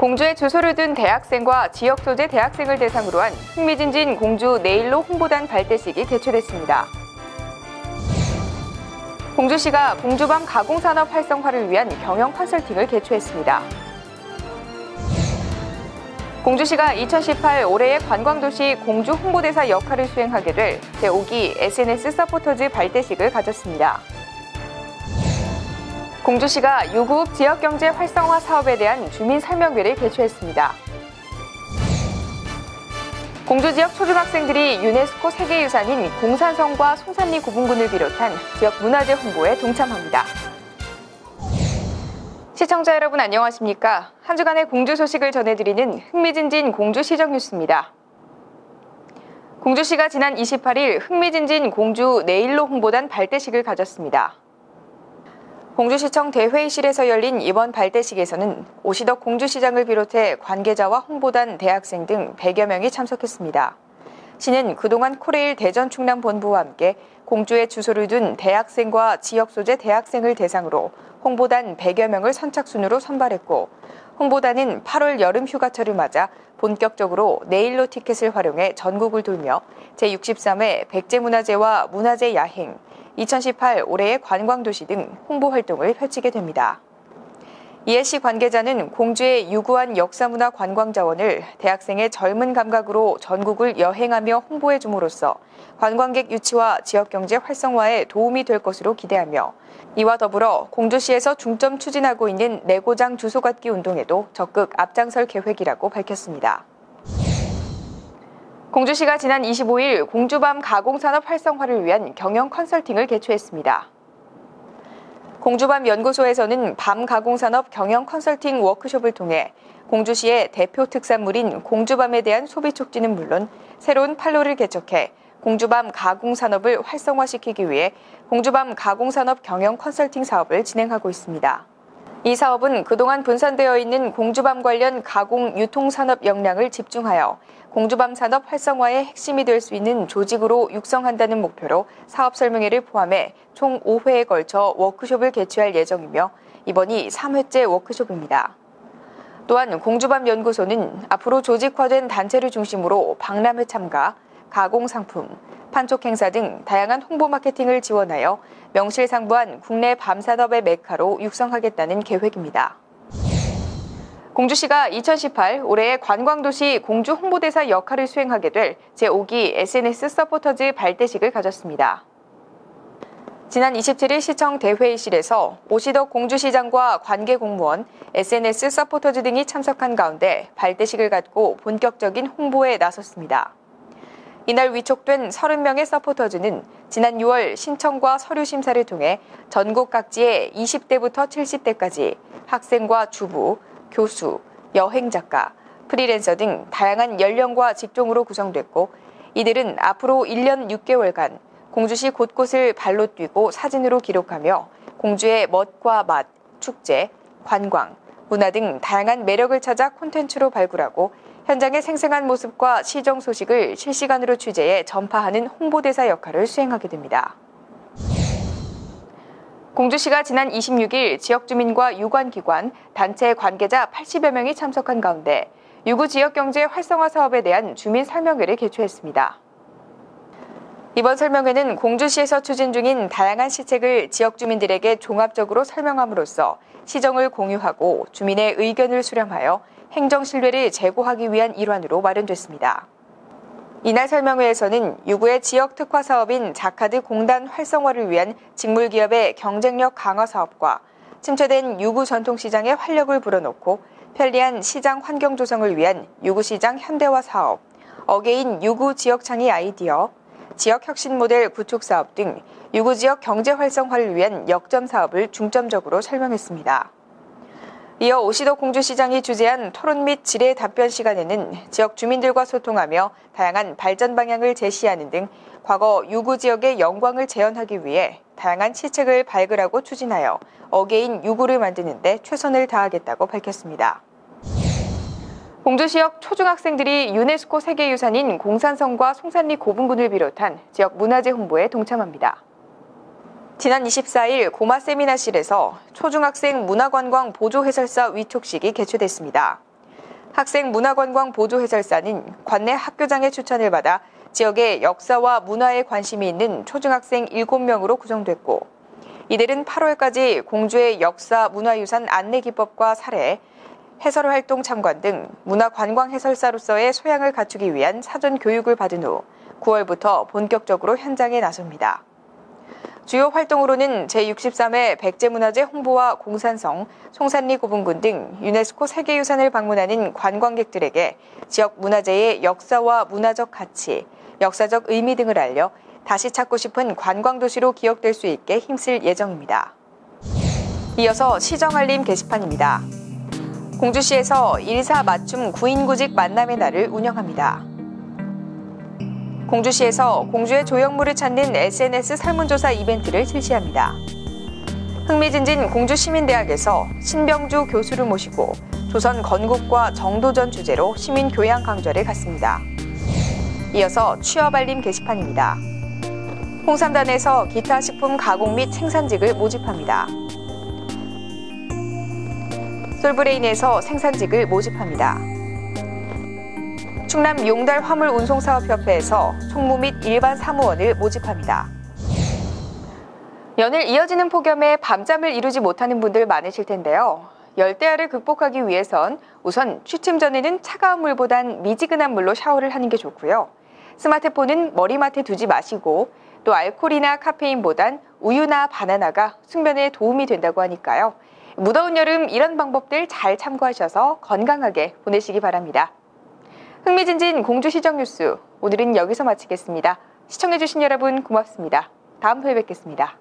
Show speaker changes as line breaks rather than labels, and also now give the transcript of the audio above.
공주에 주소를 둔 대학생과 지역 소재 대학생을 대상으로 한 흥미진진 공주 네일로 홍보단 발대식이 개최됐습니다. 공주시가 공주밤 가공산업 활성화를 위한 경영 컨설팅을 개최했습니다. 공주시가 2018 올해의 관광도시 공주 홍보대사 역할을 수행하게 될 제5기 SNS 서포터즈 발대식을 가졌습니다. 공주시가 유구읍 지역경제 활성화 사업에 대한 주민 설명회를 개최했습니다. 공주 지역 초중학생들이 유네스코 세계유산인 공산성과 송산리 고분군을 비롯한 지역 문화재 홍보에 동참합니다. 시청자 여러분 안녕하십니까? 한 주간의 공주 소식을 전해드리는 흥미진진 공주시정 뉴스입니다. 공주시가 지난 28일 흥미진진 공주 네일로 홍보단 발대식을 가졌습니다. 공주시청 대회의실에서 열린 이번 발대식에서는 오시덕 공주시장을 비롯해 관계자와 홍보단, 대학생 등 100여 명이 참석했습니다. 시는 그동안 코레일 대전 충남 본부와 함께 공주에 주소를 둔 대학생과 지역 소재 대학생을 대상으로 홍보단 100여 명을 선착순으로 선발했고, 홍보단은 8월 여름 휴가철을 맞아 본격적으로 네일로 티켓을 활용해 전국을 돌며 제63회 백제문화제와 문화제 야행, 2018 올해의 관광도시 등 홍보 활동을 펼치게 됩니다. 이에 시 관계자는 공주의 유구한 역사문화 관광자원을 대학생의 젊은 감각으로 전국을 여행하며 홍보해 줌으로써 관광객 유치와 지역경제 활성화에 도움이 될 것으로 기대하며, 이와 더불어 공주시에서 중점 추진하고 있는 내고장 주소 갖기 운동에도 적극 앞장설 계획이라고 밝혔습니다. 공주시가 지난 25일 공주밤 가공산업 활성화를 위한 경영 컨설팅을 개최했습니다. 공주밤 연구소에서는 밤 가공산업 경영 컨설팅 워크숍을 통해 공주시의 대표 특산물인 공주밤에 대한 소비 촉진은 물론 새로운 판로를 개척해 공주밤 가공산업을 활성화시키기 위해 공주밤 가공산업 경영 컨설팅 사업을 진행하고 있습니다. 이 사업은 그동안 분산되어 있는 공주밤 관련 가공 유통산업 역량을 집중하여 공주밤 산업 활성화의 핵심이 될 수 있는 조직으로 육성한다는 목표로 사업 설명회를 포함해 총 5회에 걸쳐 워크숍을 개최할 예정이며, 이번이 3회째 워크숍입니다. 또한 공주밤 연구소는 앞으로 조직화된 단체를 중심으로 박람회 참가, 가공상품, 판촉 행사 등 다양한 홍보 마케팅을 지원하여 명실상부한 국내 밤산업의 메카로 육성하겠다는 계획입니다. 공주시가 2018 올해의 관광도시 공주 홍보대사 역할을 수행하게 될 제5기 SNS 서포터즈 발대식을 가졌습니다. 지난 27일 시청 대회의실에서 오시덕 공주시장과 관계 공무원, SNS 서포터즈 등이 참석한 가운데 발대식을 갖고 본격적인 홍보에 나섰습니다. 이날 위촉된 30명의 서포터즈는 지난 6월 신청과 서류 심사를 통해 전국 각지의 20대부터 70대까지 학생과 주부, 교수, 여행작가, 프리랜서 등 다양한 연령과 직종으로 구성됐고, 이들은 앞으로 1년 6개월간 공주시 곳곳을 발로 뛰고 사진으로 기록하며 공주의 멋과 맛, 축제, 관광, 문화 등 다양한 매력을 찾아 콘텐츠로 발굴하고 현장의 생생한 모습과 시정 소식을 실시간으로 취재해 전파하는 홍보대사 역할을 수행하게 됩니다. 공주시가 지난 26일 지역 주민과 유관기관, 단체 관계자 80여 명이 참석한 가운데 유구 지역경제 활성화 사업에 대한 주민 설명회를 개최했습니다. 이번 설명회는 공주시에서 추진 중인 다양한 시책을 지역 주민들에게 종합적으로 설명함으로써 시정을 공유하고 주민의 의견을 수렴하여 행정 신뢰를 제고하기 위한 일환으로 마련됐습니다. 이날 설명회에서는 유구의 지역 특화 사업인 자카드 공단 활성화를 위한 직물기업의 경쟁력 강화 사업과 침체된 유구 전통시장의 활력을 불어넣고 편리한 시장 환경 조성을 위한 유구시장 현대화 사업, 어게인 유구 지역창의 아이디어, 지역 혁신 모델 구축 사업 등 유구 지역 경제 활성화를 위한 역점 사업을 중점적으로 설명했습니다. 이어 오시덕 공주시장이 주재한 토론 및 질의 답변 시간에는 지역 주민들과 소통하며 다양한 발전 방향을 제시하는 등 과거 유구 지역의 영광을 재현하기 위해 다양한 시책을 발굴하고 추진하여 어게인 유구를 만드는 데 최선을 다하겠다고 밝혔습니다. 공주시역 초중학생들이 유네스코 세계유산인 공산성과 송산리 고분군을 비롯한 지역 문화재 홍보에 동참합니다. 지난 24일 고마 세미나실에서 초중학생 문화관광 보조해설사 위촉식이 개최됐습니다. 학생문화관광보조해설사는 관내 학교장의 추천을 받아 지역의 역사와 문화에 관심이 있는 초중학생 7명으로 구성됐고, 이들은 8월까지 공주의 역사 문화유산 안내기법과 사례, 해설활동 참관 등 문화관광해설사로서의 소양을 갖추기 위한 사전 교육을 받은 후 9월부터 본격적으로 현장에 나섭니다. 주요 활동으로는 제63회 백제문화재 홍보와 공산성, 송산리 고분군 등 유네스코 세계유산을 방문하는 관광객들에게 지역 문화재의 역사와 문화적 가치, 역사적 의미 등을 알려 다시 찾고 싶은 관광도시로 기억될 수 있게 힘쓸 예정입니다. 이어서 시정알림 게시판입니다. 공주시에서 1사 맞춤 구인구직 만남의 날을 운영합니다. 공주시에서 공주의 조형물을 찾는 SNS 설문조사 이벤트를 실시합니다. 흥미진진 공주시민대학에서 신병주 교수를 모시고 조선 건국과 정도전 주제로 시민교양 강좌를 갖습니다. 이어서 취업알림 게시판입니다. 홍삼단에서 기타 식품 가공 및 생산직을 모집합니다. 솔브레인에서 생산직을 모집합니다. 충남 용달 화물운송사업협회에서 총무 및 일반 사무원을 모집합니다. 연일 이어지는 폭염에 밤잠을 이루지 못하는 분들 많으실 텐데요. 열대야를 극복하기 위해선 우선 취침 전에는 차가운 물보단 미지근한 물로 샤워를 하는 게 좋고요. 스마트폰은 머리맡에 두지 마시고 또 알코올이나 카페인보단 우유나 바나나가 숙면에 도움이 된다고 하니까요. 무더운 여름 이런 방법들 잘 참고하셔서 건강하게 보내시기 바랍니다. 흥미진진 공주시정 뉴스, 오늘은 여기서 마치겠습니다. 시청해주신 여러분 고맙습니다. 다음 회에 뵙겠습니다.